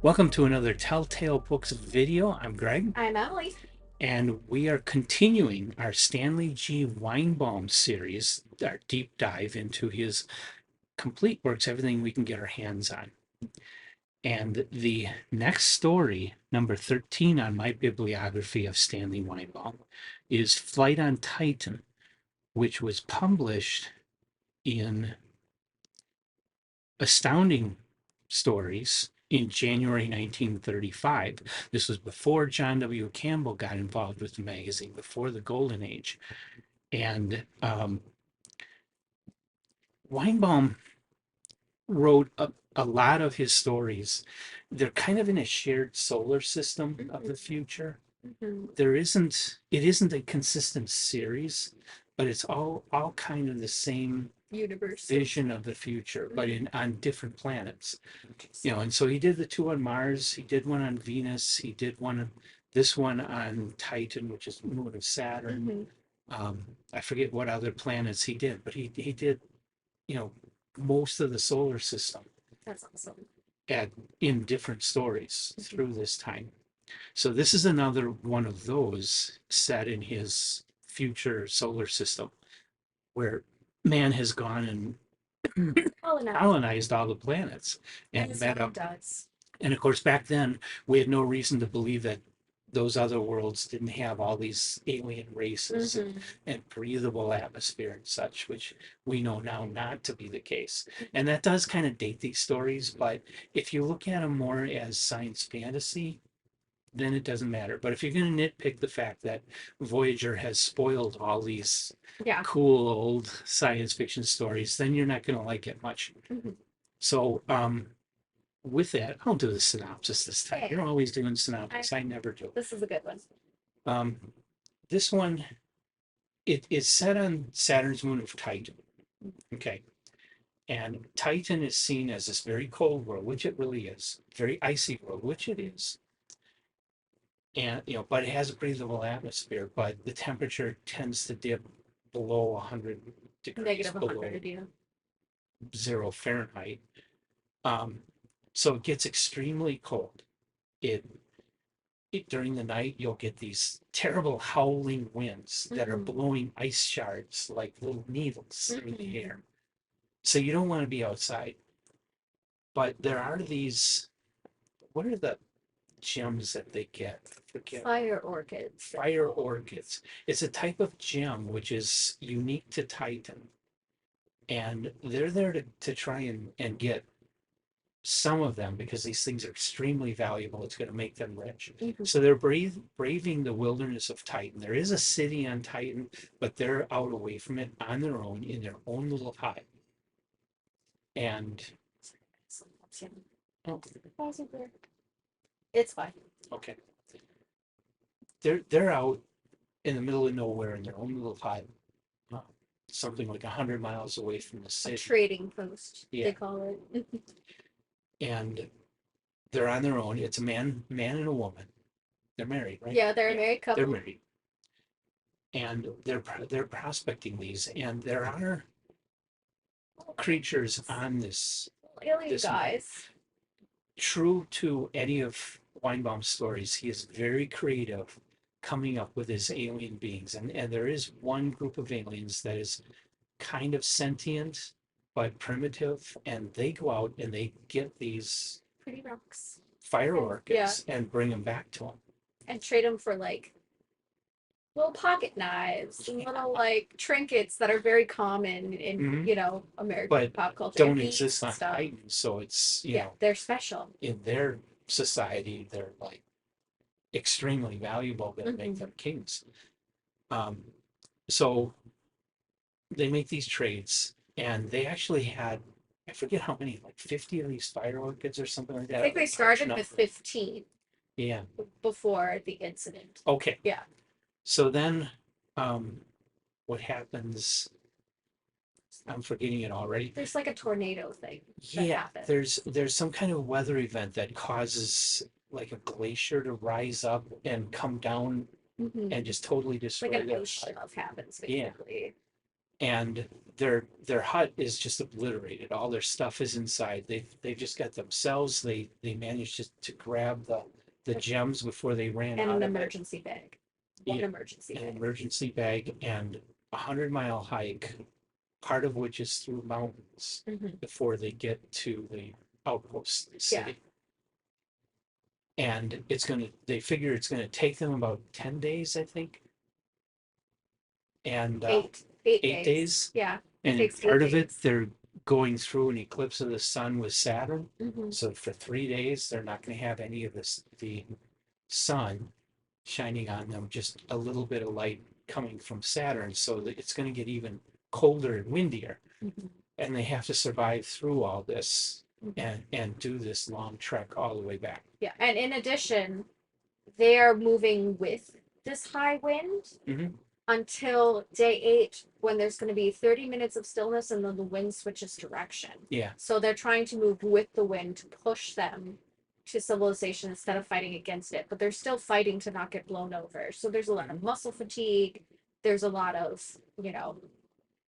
Welcome to another Telltale Books video. I'm Greg, I'm Emily. and we are continuing our Stanley G. Weinbaum series, our deep dive into his complete works, everything we can get our hands on. And the next story, number 13 on my bibliography of Stanley Weinbaum, is Flight on Titan, which was published in Astounding Stories in January 1935. This was before John W. Campbell got involved with the magazine, before the Golden Age. And Weinbaum wrote a lot of his stories. They're kind of in a shared solar system of the future. It isn't a consistent series, but it's all kind of the same Universe. vision of the future, but in on different planets. And so he did the two on Mars, he did one on Venus, he did this one on Titan, which is the moon of Saturn. I forget what other planets he did, but he did, you know, most of the solar system That's awesome. at in different stories through this time. So this is another one of those set in his future solar system where man has gone and colonized all the planets and As met one up. does. And of course, back then, we had no reason to believe that those other worlds didn't have all these alien races and breathable atmosphere and such, which we know now not to be the case. And that does kind of date these stories, but if you look at them more as science fantasy, then it doesn't matter. But if you're going to nitpick the fact that Voyager has spoiled all these Yeah. cool old science fiction stories, then you're not going to like it much. So, with that, I'll do the synopsis this time. You're always doing synopsis. I never do. This is a good one. Um, this one, it is set on Saturn's moon of Titan. Okay. And Titan is seen as this very cold world, which it really is, very icy world, which it is. And, but it has a breathable atmosphere, but the temperature tends to dip below 100 degrees, Negative below 100, yeah. 0 Fahrenheit. Um, so it gets extremely cold. It During the night, you'll get these terrible howling winds that are blowing ice shards like little needles through the air. So you don't want to be outside. But there are these, what are the gems that they get? I forget. Fire orchids. Fire orchids. It's a type of gem which is unique to Titan. And they're there to try and get some of them because these things are extremely valuable. It's going to make them rich. So they're braving the wilderness of Titan. There is a city on Titan, but they're out away from it on their own in their own little hive. And oh, It's fine. okay, they're out in the middle of nowhere in their own little hive, uh, something like 100 miles away from the A city. trading post, Yeah, they call it. and they're on their own. It's a man and a woman. They're married, right? Yeah, they're a married They're couple. married. And they're prospecting these, and there are creatures on Alien this guys. true to any of Weinbaum's stories. He is very creative coming up with his alien beings, and there is one group of aliens that is kind of sentient but primitive, and they go out and they get these Pretty rocks. fire Yeah. orchids and bring them back to him. And trade them for like little pocket knives and little like trinkets that are very common in American But pop culture. don't And exist on stuff. Titan, so it's Yeah, they're special. in their society they're like extremely valuable that make them kings. Um, so they make these trades, and they actually had, I forget how many, like 50 of these fire orchids or something like I that. think they started with 15 Yeah. before the incident. Okay. Yeah. So then, what happens? I'm forgetting it already. There's like a tornado thing that Yeah, happens. there's some kind of weather event that causes like a glacier to rise up and come down and just totally destroy Like an their ice hive. shelf happens Yeah. basically. and their hut is just obliterated. All their stuff is inside. They've just got themselves. They managed to grab the gems before they ran And out an of it. emergency bag. One Yeah, emergency an bag. emergency bag and 100-mile hike, part of which is through mountains Hmm. before they get to the outpost Yeah. city. And they figure it's gonna take them about 10 days, I think, and 8 days. 8 days. Yeah. It And in takes eight part of it, days. they're going through an eclipse of the sun with Saturn. Hmm. So for 3 days, they're not going to have any of the sun shining on them, just a little bit of light coming from Saturn. So that it's going to get even colder and windier. Hmm. And they have to survive through all this Hmm. and do this long trek all the way back. Yeah. And in addition, they're moving with this high wind Hmm. until day 8, when there's going to be 30 minutes of stillness and then the wind switches direction. Yeah. So they're trying to move with the wind to push them to civilization instead of fighting against it. But they're still fighting to not get blown over. So there's a lot of muscle fatigue. There's a lot of,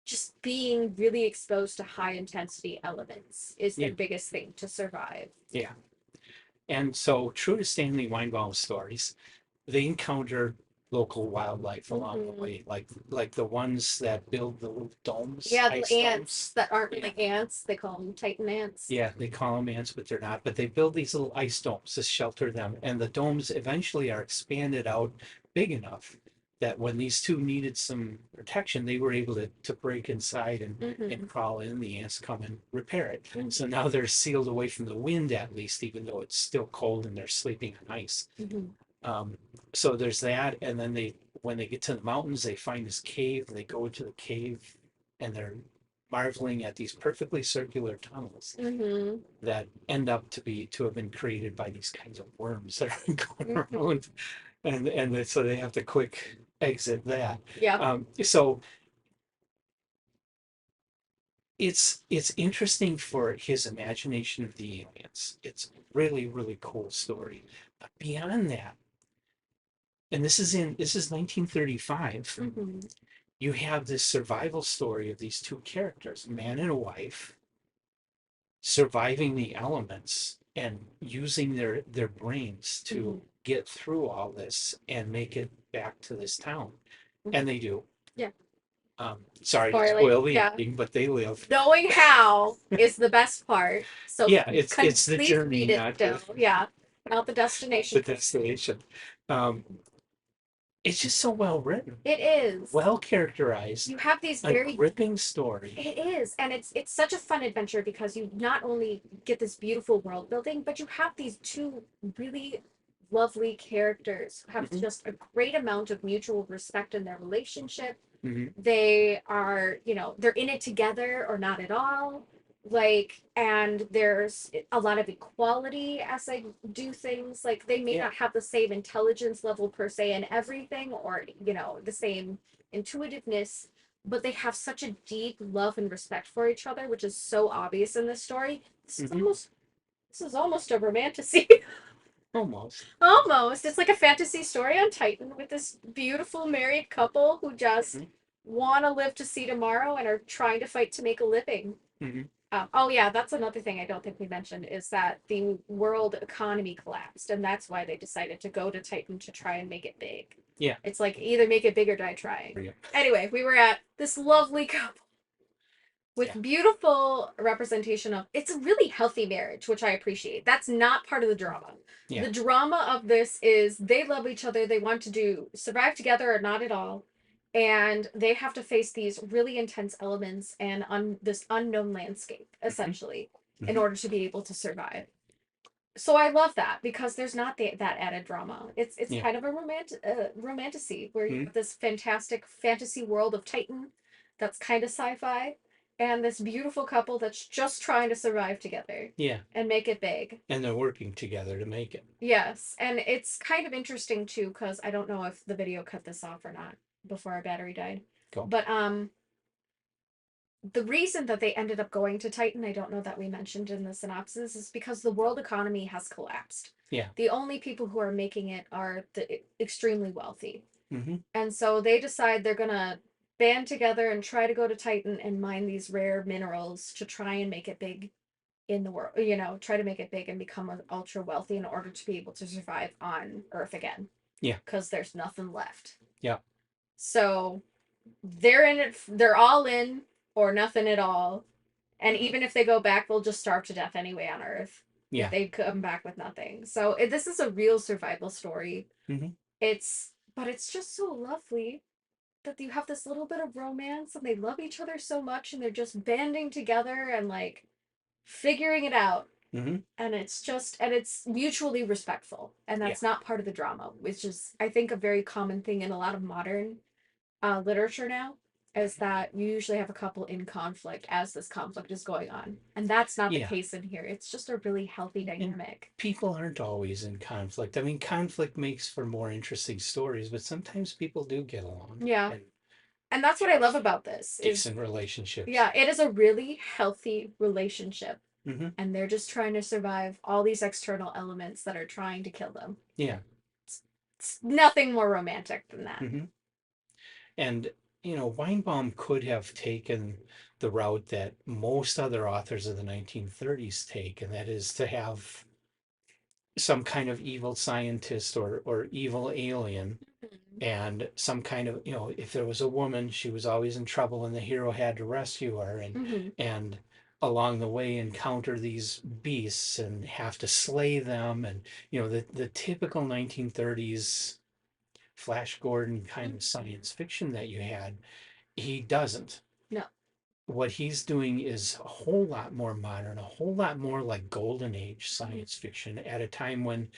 just being really exposed to high intensity elements is Yeah. their biggest thing to survive. Yeah. And so, true to Stanley Weinbaum's stories, they encounter local wildlife along the Mhm. way, like the ones that build the little domes, Yeah, the ice ants domes. that aren't Yeah, really ants, they call them Titan ants. yeah, they call them ants, but they're not. But they build these little ice domes to shelter them, and the domes eventually are expanded out big enough that when these two needed some protection, they were able to break inside Hmm. and crawl in. The ants come and repair it. Hmm. So now they're sealed away from the wind at least, even though it's still cold and they're sleeping on ice. Hmm. Um, so there's that, and then when they get to the mountains, they find this cave. They go into the cave, and they're marveling at these perfectly circular tunnels Hmm. that end up to have been created by these kinds of worms that are going Hmm. around, so they have to quick exit that. Yep. So it's interesting for his imagination of the aliens. It's really cool story, but beyond that, and this is 1935. Hmm. You have this survival story of these two characters, a man and a wife, surviving the elements and using their brains Hmm. to get through all this and make it back to this town. Hmm. And they do. Yeah. Sorry to Spoiling. spoil the Yeah. ending, but they live. Knowing how is the best part. So Yeah, it's the please journey, read it not still. Yeah. Not the destination the per se. destination. Um, it's just so well written, It is. well characterized, You have these a very gripping story. It is, and it's such a fun adventure because you not only get this beautiful world building, but you have these two really lovely characters who have Mhm, just a great amount of mutual respect in their relationship. mhm. They are, they're in it together or not at all. Like, and there's a lot of equality as they do things. Like, they may Yeah. not have the same intelligence level per se in everything, or, the same intuitiveness, but they have such a deep love and respect for each other, which is so obvious in this story. Mhm. This is almost a romantasy. Almost. Almost. It's like a fantasy story on Titan with this beautiful married couple who just Mhm, want to live to see tomorrow and are trying to fight to make a living. mhm. Oh yeah, that's another thing I don't think we mentioned is that the world economy collapsed, and that's why they decided to go to Titan to try and make it big. Yeah. It's like either make it big or die trying. Yeah. Anyway, we were at this lovely couple Yeah. with beautiful representation of it's a really healthy marriage, which I appreciate. That's not part of the drama. Yeah. The drama of this is they love each other, they want to survive together or not at all, and they have to face these really intense elements and this unknown landscape Mhm, essentially in mhm. order to be able to survive. So I love that because there's not that added drama. It's Yeah. kind of a romantasy where you Mhm. have this fantastic fantasy world of Titan that's kind of sci-fi, and this beautiful couple that's just trying to survive together Yeah. and make it big. And they're working together to make it. Yes, and it's kind of interesting too because I don't know if the video cut this off or not before our battery died. Go. But the reason that they ended up going to Titan, I don't know that we mentioned in the synopsis, is because the world economy has collapsed. Yeah. The only people who are making it are the extremely wealthy. Hmm. And so they decide they're going to band together and try to go to Titan and mine these rare minerals to try and make it big in the world, try to make it big and become ultra wealthy in order to be able to survive on Earth again Yeah. because there's nothing left. Yeah. So they're in it, they're all in or nothing at all. And even if they go back, they'll just starve to death anyway on Earth if Yeah. they come back with nothing. So this is a real survival story. Hmm. But it's just so lovely that you have this little bit of romance and they love each other so much and they're just banding together and like figuring it out. Hmm. And it's mutually respectful. And Yeah. that's not part of the drama, which is, I think, a very common thing in a lot of modern literature now, is that you usually have a couple in conflict as this conflict is going on. And that's not the Yeah. case in here. It's just a really healthy And dynamic. people aren't always in conflict. I mean, conflict makes for more interesting stories, but sometimes people do get along Yeah. and And that's what I have love about this is, decent relationships. yeah, it is a really healthy relationship. Hmm. And they're just trying to survive all these external elements that are trying to kill them. Yeah. It's nothing more romantic than that. Hmm. And, Weinbaum could have taken the route that most other authors of the 1930s take, and that is to have some kind of evil scientist or evil alien, and some kind of, if there was a woman, she was always in trouble and the hero had to rescue her, Mm-hmm. and along the way encounter these beasts and have to slay them, and the typical 1930s Flash Gordon kind of Mm-hmm. science fiction that you had. He doesn't. No. What he's doing is a whole lot more modern, a whole lot more like golden age Mm-hmm. science fiction at a time when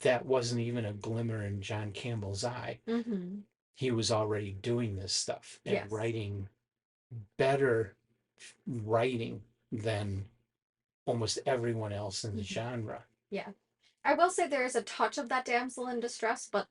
that wasn't even a glimmer in John Campbell's eye. Mm-hmm. He was already doing this stuff and Yes. writing better writing than almost everyone else in the Mm-hmm. genre. Yeah. I will say there is a touch of that damsel in distress, but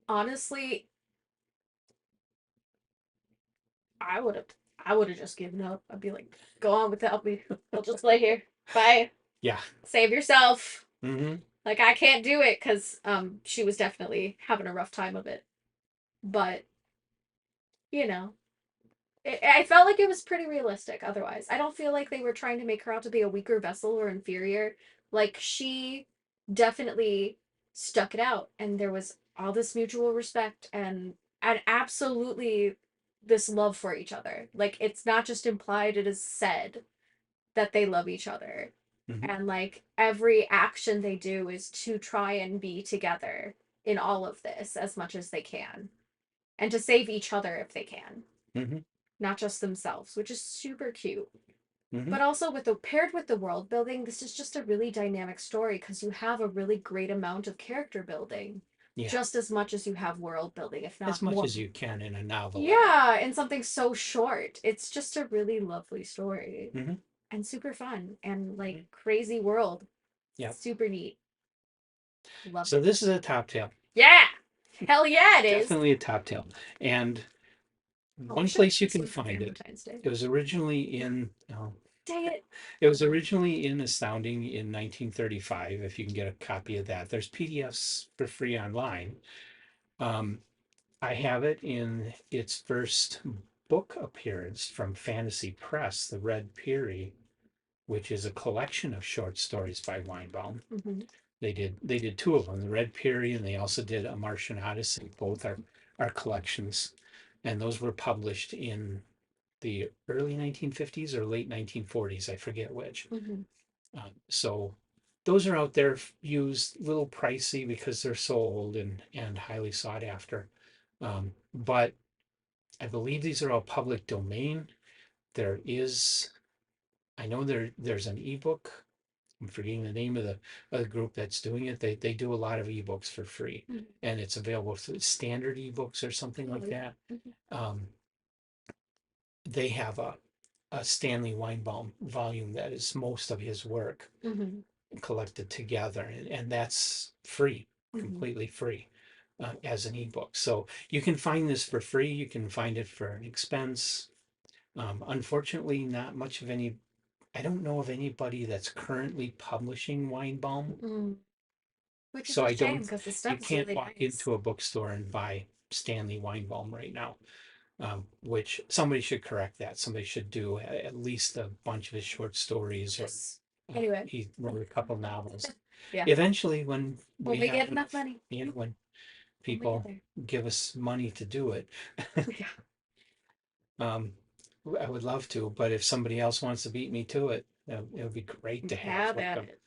honestly, I would have I would have just given up. I'd be like, go on without me. I'll just lay here. Bye. Yeah. Save yourself. Hmm. Like I can't do it because she was definitely having a rough time of it. But, you know, I felt like it was pretty realistic otherwise. I don't feel like they were trying to make her out to be a weaker vessel or inferior. Like she definitely stuck it out and there was all this mutual respect and absolutely this love for each other. Like it's not just implied, it is said that they love each other. Hmm. And like every action they do is to try and be together in all of this as much as they can and to save each other if they can, Hmm. not just themselves, which is super cute. Hmm. But also with the paired with the world building, this is just a really dynamic story because you have a really great amount of character building, Yeah. just as much as you have world building, if As not much more. as you can in a novel. Yeah, and something so short. It's just a really lovely story Hmm. and super fun and like crazy world. Yeah. Super neat. Loved So it. this is a top tale. Yeah. Hell yeah, it is. Definitely a top tale. And Oh, I one should have place you this can one for find it, Valentine's Day. it was originally in, oh, Dang it. it was originally in Astounding in 1935. If you can get a copy of that, there's PDFs for free online. Um, I have it in its first book appearance from Fantasy Press, The Red Peary, which is a collection of short stories by Weinbaum. Mm-hmm. They did two of them, The Red Peary, and they also did A Martian Odyssey. Both are collections, and those were published in the early 1950s or late 1940s. I forget which. Mm-hmm. So those are out there, used, a little pricey because they're so old and highly sought after. But I believe these are all public domain. There is, I know there's an ebook. I'm forgetting the name of the group that's doing it. They do a lot of ebooks for free, Mm-hmm. and it's available through standard ebooks or something Oh like yeah. that. Mm-hmm. Um, they have a Stanley Weinbaum volume that is most of his work Mm-hmm. collected together, and that's free, Mm-hmm. completely free, as an ebook. So you can find this for free. You can find it for an expense. Unfortunately, not much of any. I don't know of anybody that's currently publishing Weinbaum, Mm. Which is so a I shame don't. because the You stuff is can't really walk nice. into a bookstore and buy Stanley Weinbaum right now. which somebody should correct that. Somebody should do at least a bunch of his short stories, or Yes. Anyway, he wrote a couple novels. yeah. Eventually, when When we we have get enough money, you know, when when we get people there. give us money to do it, Yeah. um, I would love to. But if somebody else wants to beat me to it, it would be great to have Have at it.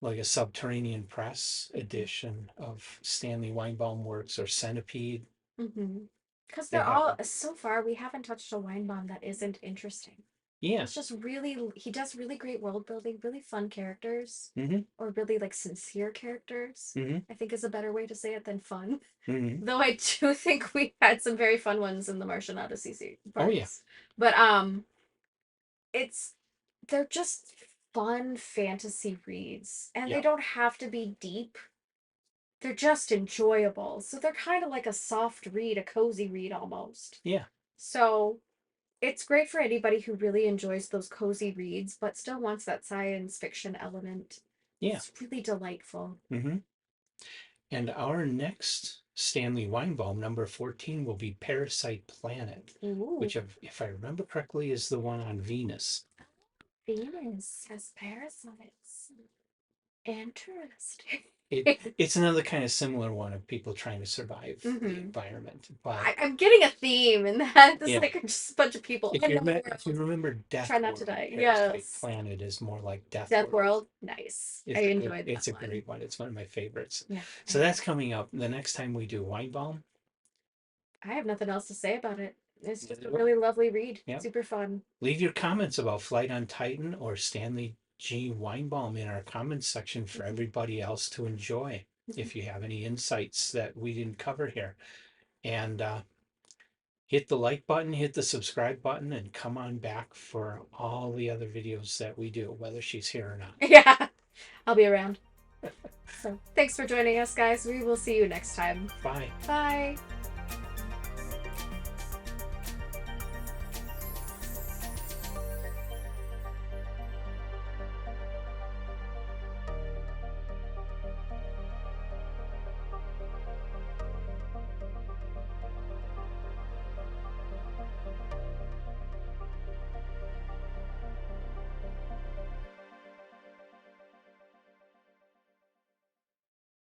like a Subterranean Press edition of Stanley Weinbaum works, or Centipede. Mm-hmm. Because They they're have all them. so far we haven't touched a Weinbaum that isn't interesting. Yeah. It's just really he does really great world building, really fun characters, Mm-hmm. or really like sincere characters. Mm-hmm. I think is a better way to say it than fun. Mm-hmm. Though I do think we had some very fun ones in the Martian Odyssey Oh yeah. parts. But it's they're just fun fantasy reads and they Yeah. don't have to be deep. They're just enjoyable. So they're kind of like a soft read, a cozy read almost. Yeah. So it's great for anybody who really enjoys those cozy reads but still wants that science fiction element. Yeah. It's really delightful. Mm-hmm. And our next Stanley Weinbaum, number 14, will be Parasite Planet, Ooh, which, if I remember correctly, is the one on Venus. Venus has parasites. Interesting. It's another kind of similar one of people trying to survive the Mm-hmm. environment. But I'm getting a theme in that. It's yeah, like just a bunch of people in the if you world. remember Death Try not to World, die. Parasite Yes. Planet is more like Death Death World. World. Nice. I enjoyed that It's a one. great one. It's one of my favorites. Yeah. So that's coming up the next time we do Weinbaum. I have nothing else to say about it. It's just Neither a do I. really lovely read. Yeah. Super fun. Leave your comments about Flight on Titan or Stanley G. Weinbaum in our comments section for everybody else to enjoy. If you have any insights that we didn't cover here, and hit the like button, hit the subscribe button, and come on back for all the other videos that we do, whether she's here or not. Yeah. I'll be around. So thanks for joining us, guys. We will see you next time. Bye. Bye.